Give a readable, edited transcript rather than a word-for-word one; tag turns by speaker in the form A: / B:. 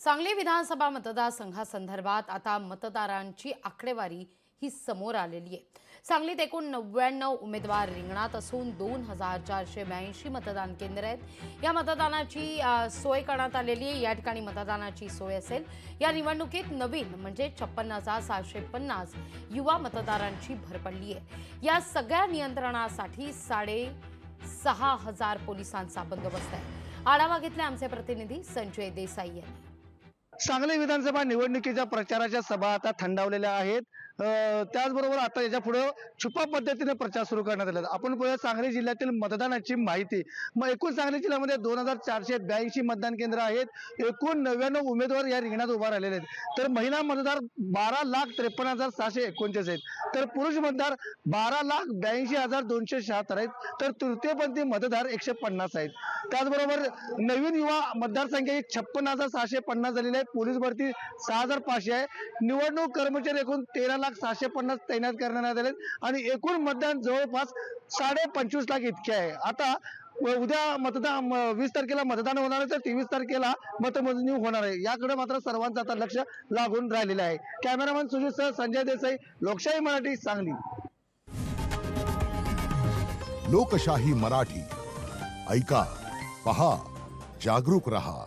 A: सांगली विधानसभा मतदारसंघासंदर्भात आता मतदारांची आकडेवारी ही समोर आलेली आहे। सांगलीत एकूण 99 उमेदवार रिंगणात असून 2482 मतदान केंद्र आहेत। या मतदानाची सोय करण्यात आलेली आहे। या ठिकाणी मतदानाची सोय असेल। या निवडणुकीत नवीन म्हणजे 56,750 युवा मतदारांची भर पडली आहे। या सगळ्या नियंत्रणासाठी 6,500 पोलिसांचा बंदोबस्त आहे। आढावा घेतला आमचे प्रतिनिधी संजय देसाई यांनी।
B: सांगली विधानसभा निवडणुकीच्या प्रचाराच्या सभा आता थंडावलेल्या आहेत। त्याचबरोबर आता याच्या पुढे छुपा पद्धतीने प्रचार सुरू करण्यात आला। आपण पुढे सांगली जिल्ह्यातील मतदानाची माहिती। मग एकूण सांगली जिल्ह्यामध्ये 2482 मतदान केंद्र आहेत। एकूण 99 उमेदवार या रिंगणात उभा राहिलेले आहेत। तर महिला मतदार 12,53,639 आहेत। तर पुरुष मतदार 12,82,276 आहेत। तर तृतीयपंथी मतदार 150 आहेत। त्याचबरोबर नवीन युवा मतदारसंख्या 56,650 झालेली आहे। पोलीस भरती 6,500 आहे। निवडणूक कर्मचारी एकूण 13,650 तैनात करण्यात आले आणि एकूण मतदान जवळपास 25.5 लाख इतके आहे। आता उद्या मतदान 20 तारखेला मतदान होणार आहे, तर 23 तारखेला मतमोजणी होणार आहे। याकडे मात्र सर्वांचं आता लक्ष लागून राहिलेलं आहे। कॅमेरामन सुजित सह संजय देसाई, लोकशाही मराठी, सांगली।
C: लोकशाही मराठी ऐका, पहा, जागरूक रहा।